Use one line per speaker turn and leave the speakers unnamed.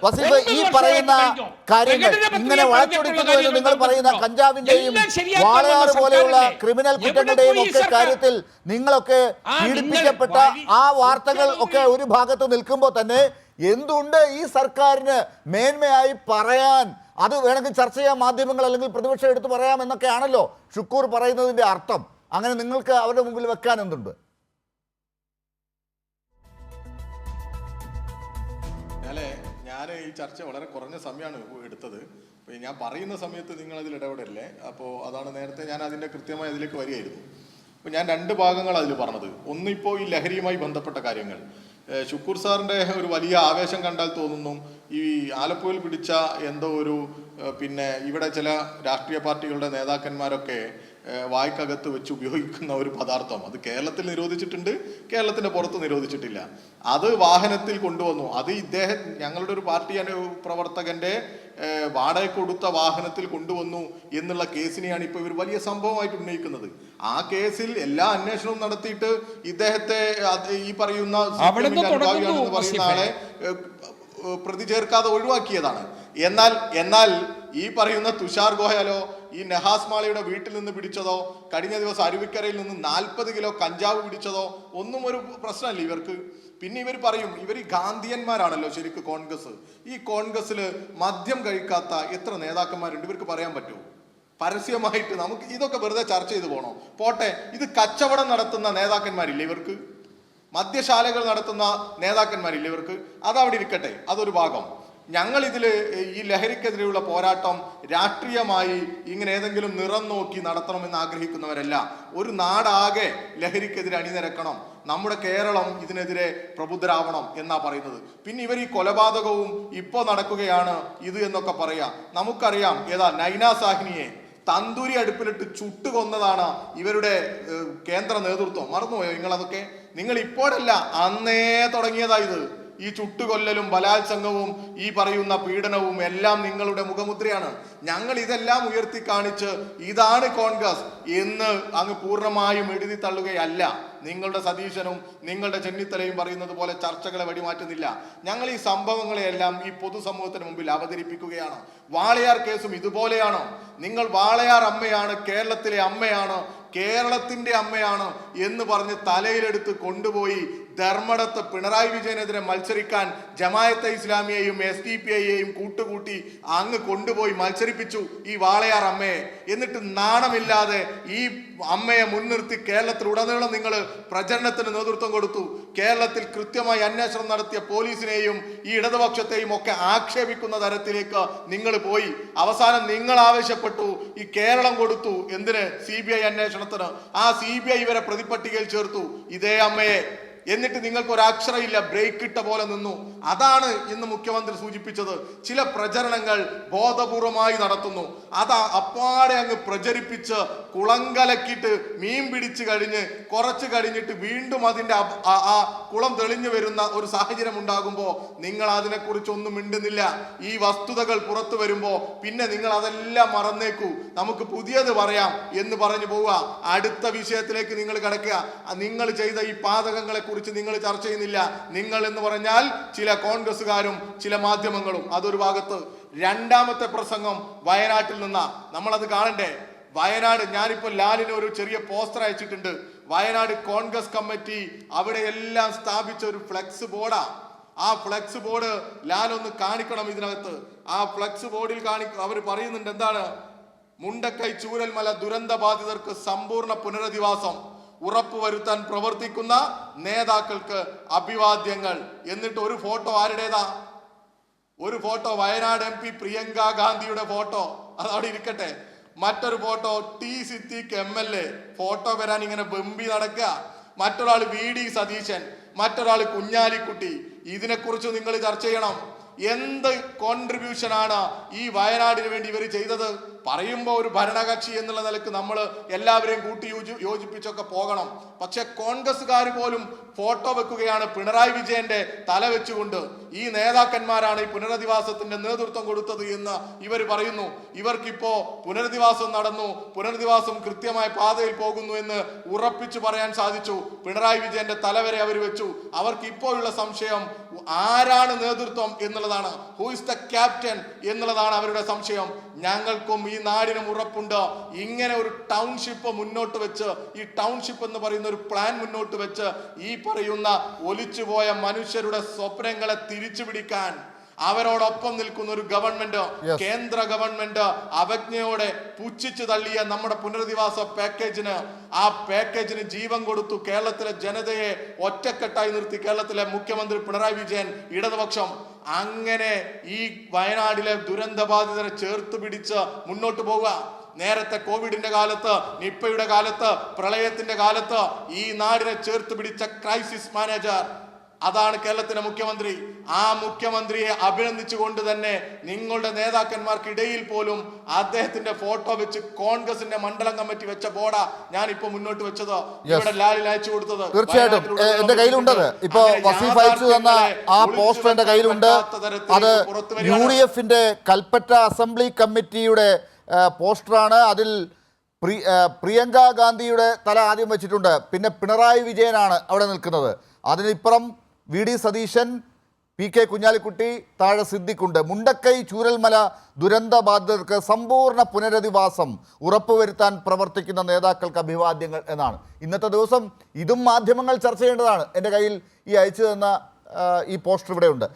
വസീഫ്, ഈ പറയുന്ന കാര്യങ്ങൾ ഇങ്ങനെ വളച്ചൊടിക്കുന്നു എന്ന് നിങ്ങൾ പറയുന്ന കഞ്ചാവിന്റെയും വാളയാർ പോലെയുള്ള ക്രിമിനൽ കുറ്റങ്ങളുടെയും ഒക്കെ കാര്യത്തിൽ നിങ്ങളൊക്കെ പീഡിപ്പിക്കപ്പെട്ട ആ വാർത്തകൾ ഒക്കെ ഒരു ഭാഗത്ത് നിൽക്കുമ്പോൾ തന്നെ എന്തുണ്ട് ഈ സർക്കാരിന് മേന്മയായി പറയാൻ? അത് വേണമെങ്കിൽ ചർച്ച ചെയ്യാൻ മാധ്യമങ്ങൾ അല്ലെങ്കിൽ പ്രതിപക്ഷം എടുത്ത് പറയാം എന്നൊക്കെയാണല്ലോ ഷുക്കൂർ പറയുന്നതിന്റെ അർത്ഥം. അങ്ങനെ നിങ്ങൾക്ക് അവരുടെ മുമ്പിൽ വെക്കാൻ എന്തുണ്ട്?
ഞാൻ ഈ ചർച്ച വളരെ കുറഞ്ഞ സമയമാണ് എടുത്തത്. ഞാൻ പറയുന്ന സമയത്ത് നിങ്ങൾ അതിൽ ഇടപെടല്ലേ. അപ്പോൾ അതാണ് നേരത്തെ ഞാൻ അതിൻ്റെ കൃത്യമായി അതിലേക്ക് വരികയായിരുന്നു. അപ്പോൾ ഞാൻ രണ്ട് ഭാഗങ്ങൾ അതിൽ പറഞ്ഞത്. ഒന്നിപ്പോൾ ഈ ലഹരിയുമായി ബന്ധപ്പെട്ട കാര്യങ്ങൾ. ഷുക്കൂർ സാറിൻ്റെ ഒരു വലിയ ആവേശം കണ്ടാൽ തോന്നുന്നു ഈ ആലപ്പുഴയിൽ പിടിച്ച എന്തോ ഒരു ഇവിടെ ചില രാഷ്ട്രീയ പാർട്ടികളുടെ നേതാക്കന്മാരൊക്കെ വായ്ക്കകത്ത് വെച്ച് ഉപയോഗിക്കുന്ന ഒരു പദാർത്ഥം, അത് കേരളത്തിൽ നിരോധിച്ചിട്ടുണ്ട്, കേരളത്തിന്റെ പുറത്ത് നിരോധിച്ചിട്ടില്ല. അത് വാഹനത്തിൽ കൊണ്ടുവന്നു. അത് ഞങ്ങളുടെ ഒരു പാർട്ടി പ്രവർത്തകന്റെ വാടക കൊടുത്ത വാഹനത്തിൽ കൊണ്ടുവന്നു എന്നുള്ള കേസിനെയാണ് ഇപ്പോൾ ഇവർ വലിയ സംഭവമായിട്ട് ഉന്നയിക്കുന്നത്. ആ കേസിൽ എല്ലാ അന്വേഷണവും നടത്തിയിട്ട് ഇദ്ദേഹത്തെ ഈ പറയുന്ന ആളെ പ്രതി ചേർക്കാതെ ഒഴിവാക്കിയതാണ്. എന്നാൽ ഈ പറയുന്ന തുഷാർ ഗോയലോ ഈ നെഹാസ് മാളയുടെ വീട്ടിൽ നിന്ന് പിടിച്ചതോ കഴിഞ്ഞ ദിവസം അരുവിക്കരയിൽ നിന്ന് 40 കിലോ കഞ്ചാവ് പിടിച്ചതോ ഒന്നും ഒരു പ്രശ്നമല്ല ഇവർക്ക്. പിന്നെ ഇവർ പറയും ഇവർ ഈ ഗാന്ധിയന്മാരാണല്ലോ ശരിക്കും കോൺഗ്രസ്. ഈ കോൺഗ്രസ്സിൽ മദ്യം കഴിക്കാത്ത എത്ര നേതാക്കന്മാരുണ്ട് ഇവർക്ക് പറയാൻ പറ്റുമോ? പരസ്യമായിട്ട് നമുക്ക് ഇതൊക്കെ വെറുതെ ചർച്ച ചെയ്ത് പോകണോ? പോട്ടെ, ഇത് കച്ചവടം നടത്തുന്ന നേതാക്കന്മാരില്ലേ ഇവർക്ക്? മദ്യശാലകൾ നടത്തുന്ന നേതാക്കന്മാരില്ലേ ഇവർക്ക്? അതവിടെ ഇരിക്കട്ടെ, അതൊരു ഭാഗം. ഞങ്ങൾ ഈ ലഹരിക്കെതിരെയുള്ള പോരാട്ടം രാഷ്ട്രീയമായി ഇങ്ങനെ ഏതെങ്കിലും നിറം നോക്കി നടത്തണമെന്ന് ആഗ്രഹിക്കുന്നവരല്ല. ഒരു നാടാകെ ലഹരിക്കെതിരെ അണിനിരക്കണം, നമ്മുടെ കേരളം ഇതിനെതിരെ പ്രബുദ്ധരാവണം എന്നാ പറയുന്നത്. പിന്നെ ഇവർ ഈ കൊലപാതകവും ഇപ്പോൾ നടക്കുകയാണ് ഇത് എന്നൊക്കെ പറയാം. നമുക്കറിയാം നൈന സാഹ്നിയെ തന്തൂരി അടുപ്പിലിട്ട് ചുട്ടു കൊന്നതാണ് ഇവരുടെ കേന്ദ്ര നേതൃത്വം. മറന്നുപോയോ നിങ്ങളതൊക്കെ? നിങ്ങൾ ഇപ്പോഴല്ല, അന്നേ തുടങ്ങിയതാ ഇത്. ഈ ചുട്ടുകൊല്ലലും ബലാത്സംഗവും ഈ പറയുന്ന പീഡനവും എല്ലാം നിങ്ങളുടെ മുഖമുദ്രയാണ്. ഞങ്ങൾ ഇതെല്ലാം ഉയർത്തി കാണിച്ച് ഇതാണ് കോൺഗ്രസ് എന്ന് അങ്ങ് പൂർണ്ണമായും എഴുതി തള്ളുകയല്ല. നിങ്ങളുടെ സതീശനും നിങ്ങളുടെ ചെന്നിത്തലയും പറയുന്നത് പോലെ ചർച്ചകളെ വെടിമാറ്റുന്നില്ല. ഞങ്ങൾ ഈ സംഭവങ്ങളെയെല്ലാം ഈ പൊതുസമൂഹത്തിന് മുമ്പിൽ അവതരിപ്പിക്കുകയാണ്. വാളയാർ കേസും ഇതുപോലെയാണ്. നിങ്ങൾ വാളയാർ അമ്മയാണ്, കേരളത്തിലെ അമ്മയാണ്, കേരളത്തിന്റെ അമ്മയാണ് എന്ന് പറഞ്ഞ് തലയിലെടുത്ത് കൊണ്ടുപോയി ധർമ്മടത്ത് പിണറായി വിജയനെതിരെ മത്സരിക്കാൻ ജമായത്തെ ഇസ്ലാമിയെയും SDPIയെയും കൂട്ടുകൂട്ടി അങ്ങ് കൊണ്ടുപോയി മത്സരിപ്പിച്ചു ഈ വാളയാർ അമ്മയെ. എന്നിട്ട് നാണമില്ലാതെ ഈ അമ്മയെ മുൻനിർത്തി കേരളത്തിലുടനീളം നിങ്ങൾ പ്രചരണത്തിന് നേതൃത്വം കൊടുത്തു. കേരളത്തിൽ കൃത്യമായി അന്വേഷണം നടത്തിയ പോലീസിനെയും ഈ ഇടതുപക്ഷത്തെയും ഒക്കെ ആക്ഷേപിക്കുന്ന തരത്തിലേക്ക് നിങ്ങൾ പോയി. അവസാനം നിങ്ങൾ ആവശ്യപ്പെട്ടു, ഈ കേരളം കൊടുത്തു എന്തിന്? CBI അന്വേഷണത്തിന്. ആ CBI ഇവരെ പ്രതിപട്ടികയിൽ ചേർത്തു, ഇതേ അമ്മയെ. എന്നിട്ട് നിങ്ങൾക്ക് ഒരക്ഷരമില്ല, ബ്രേക്ക് ഇട്ട പോലെ നിന്നു. അതാണ് ഇന്ന് മുഖ്യമന്ത്രി സൂചിപ്പിച്ചത്. ചില പ്രചരണങ്ങൾ ബോധപൂർവമായി നടത്തുന്നു. അപ്പാടെ അങ്ങ് പ്രചരിപ്പിച്ച് കുളങ്കലക്കിട്ട് മീൻ പിടിച്ചു കുറച്ച് കഴിഞ്ഞിട്ട് വീണ്ടും അതിന്റെ ആ കുളം തെളിഞ്ഞു വരുന്ന ഒരു സാഹചര്യം ഉണ്ടാകുമ്പോൾ നിങ്ങൾ അതിനെക്കുറിച്ച് ഒന്നും മിണ്ടുന്നില്ല. ഈ വസ്തുതകൾ പുറത്തു വരുമ്പോൾ പിന്നെ നിങ്ങൾ അതെല്ലാം മറന്നേക്കൂ, നമുക്ക് പുതിയത് പറയാം എന്ന് പറഞ്ഞു പോവുക. അടുത്ത വിഷയത്തിലേക്ക് നിങ്ങൾ കിടക്കുക. നിങ്ങൾ ചെയ്ത ഈ പാതകങ്ങളെ കുറിച്ച് നിങ്ങൾ ചർച്ച ചെയ്യുന്നില്ല. നിങ്ങൾ എന്ന് പറഞ്ഞാൽ ചില കോൺഗ്രസ്സുകാരും ചില മാധ്യമങ്ങളും. അതൊരു ഭാഗത്ത്. രണ്ടാമത്തെ പ്രസംഗം വയനാട്ടിൽ നിന്നാ. നമ്മളത് കാണണ്ടേ? വയനാട്, ഞാനിപ്പോൾ ലാലിന് ഒരു ചെറിയ പോസ്റ്റർ അയച്ചിട്ടുണ്ട്. വയനാട് കോൺഗ്രസ് കമ്മിറ്റി അവിടെ എല്ലാം സ്ഥാപിച്ച ഒരു ഫ്ലെക്സ് ബോർഡാ. ആ ഫ്ലെക്സ് ബോർഡ് ലാലൊന്ന് കാണിക്കണം ഇതിനകത്ത്. ആ ഫ്ലെക്സ് ബോർഡിൽ അവർ പറയുന്നുണ്ട് എന്താണ്? മുണ്ടക്കൈ ചൂരൽമല ദുരന്ത ബാധിതർക്ക് സമ്പൂർണ്ണ പുനരധിവാസം ഉറപ്പുവരുത്താൻ പ്രവർത്തിക്കുന്ന നേതാക്കൾക്ക് അഭിവാദ്യങ്ങൾ. എന്നിട്ട് ഒരു ഫോട്ടോ ആരുടേതാ? ഒരു ഫോട്ടോ വയനാട് MP പ്രിയങ്ക ഗാന്ധിയുടെ ഫോട്ടോ, അതവിടെ ഇരിക്കട്ടെ. മറ്റൊരു ഫോട്ടോ സിദ്ദീഖ് MLA, ഫോട്ടോ വരാൻ ഇങ്ങനെ ബെമ്പി നടക്കുക. മറ്റൊരാൾ VD സതീശൻ, മറ്റൊരാൾ കുഞ്ഞാലിക്കുട്ടി. ഇതിനെക്കുറിച്ച് നിങ്ങൾ ചർച്ച ചെയ്യണം. എന്ത് കോൺട്രിബ്യൂഷനാണ് ഈ വയനാടിന് വേണ്ടി ഇവർ ചെയ്തത്? പറയുമ്പോൾ ഒരു ഭരണകക്ഷി എന്നുള്ള നിലക്ക് നമ്മൾ എല്ലാവരെയും കൂട്ടി യോജിപ്പിച്ചൊക്കെ പോകണം. പക്ഷെ കോൺഗ്രസ്സുകാർ പോലും ഫോട്ടോ വെക്കുകയാണ് പിണറായി വിജയന്റെ തല വെച്ചുകൊണ്ട്. ഈ നേതാക്കന്മാരാണ് ഈ പുനരധിവാസത്തിന്റെ നേതൃത്വം കൊടുത്തത് എന്ന് ഇവർ പറയുന്നു. ഇവർക്കിപ്പോ പുനരധിവാസം നടന്നു, പുനരധിവാസം കൃത്യമായ പാതയിൽ പോകുന്നു എന്ന് ഉറപ്പിച്ചു പറയാൻ സാധിച്ചു. പിണറായി വിജയന്റെ തല വരെ അവർ വെച്ചു. അവർക്ക് ഇപ്പോഴുള്ള സംശയം ആരാണ് നേതൃത്വം എന്നുള്ളതാണ്, ഹൂ ഇസ് ദ ക്യാപ്റ്റൻ എന്നുള്ളതാണ് അവരുടെ സംശയം. ഞങ്ങൾക്കും ഈ നാടിനും ഉറപ്പുണ്ട്, ഇങ്ങനെ ഒരു ടൗൺഷിപ്പ് മുന്നോട്ട് വെച്ച്, ഈ ടൗൺഷിപ്പ് എന്ന് പറയുന്ന ഒരു പ്ലാൻ മുന്നോട്ട് വെച്ച് ഈ പറയുന്ന ഒലിച്ചുപോയ മനുഷ്യരുടെ സ്വപ്നങ്ങളെ തിരിച്ചു പിടിക്കാൻ അവരോടൊപ്പം നിൽക്കുന്ന ഒരു ഗവൺമെന്റ്, കേന്ദ്ര ഗവൺമെന്റ് അവജ്ഞയോടെ പുച്ഛിച്ചു തള്ളിയ നമ്മുടെ പുനരധിവാസ പാക്കേജിന്, ആ പാക്കേജിന് ജീവൻ കൊടുത്തു. കേരളത്തിലെ ജനതയെ ഒറ്റക്കെട്ടായി നിർത്തി കേരളത്തിലെ മുഖ്യമന്ത്രി പിണറായി വിജയൻ, ഇടതുപക്ഷം. അങ്ങനെ ഈ വയനാടിലെ ദുരന്തബാധിതരെ ചേർത്ത് പിടിച്ച് മുന്നോട്ട് പോവുക. നേരത്തെ കോവിഡിന്റെ കാലത്ത്, നിപ്പയുടെ കാലത്ത്, പ്രളയത്തിന്റെ കാലത്ത് ഈ നാടിനെ ചേർത്ത് പിടിച്ച ക്രൈസിസ് മാനേജർ, അതാണ് കേരളത്തിലെ മുഖ്യമന്ത്രി. ആ മുഖ്യമന്ത്രിയെ അഭിനന്ദിച്ചുകൊണ്ട് തന്നെ നിങ്ങളുടെ നേതാക്കന്മാർക്കിടയിൽ പോലും അദ്ദേഹത്തിന്റെ ഫോട്ടോ വെച്ച് കോൺഗ്രസിന്റെ മണ്ഡലം കമ്മിറ്റി വെച്ച ബോർഡാ ഞാൻ ഇപ്പൊ മുന്നോട്ട് വെച്ചത്, ഇവിടെ ലാലിൽ അയച്ചു കൊടുത്തത്.
തീർച്ചയായിട്ടും എന്റെ കയ്യിലുണ്ടത്. ഇപ്പൊ വസീഫ് അയച്ചു തന്ന ആ പോസ്റ്റർ എന്റെ കയ്യിലുണ്ട്. അത് UDF-ന്റെ കൽപ്പറ്റ അസംബ്ലി കമ്മിറ്റിയുടെ പോസ്റ്ററാണ്. അതിൽ പ്രിയങ്ക ഗാന്ധിയുടെ തല ആദ്യം വെച്ചിട്ടുണ്ട്, പിന്നെ പിണറായി വിജയനാണ് അവിടെ നിൽക്കുന്നത്. അതിനിപ്പുറം VD സതീശൻ, PK കുഞ്ഞാലിക്കുട്ടി, താഴെ സിദ്ദിഖുണ്ട്. മുണ്ടക്കൈ ചൂരൽമല ദുരന്ത ബാധിതർക്ക് സമ്പൂർണ്ണ പുനരധിവാസം ഉറപ്പുവരുത്താൻ പ്രവർത്തിക്കുന്ന നേതാക്കൾക്ക് അഭിവാദ്യങ്ങൾ എന്നാണ്. ഇന്നത്തെ ദിവസം ഇതും മാധ്യമങ്ങൾ ചർച്ച ചെയ്യേണ്ടതാണ്. എൻ്റെ കയ്യിൽ ഈ അയച്ചു തന്ന ഈ പോസ്റ്റർ ഇവിടെയുണ്ട്.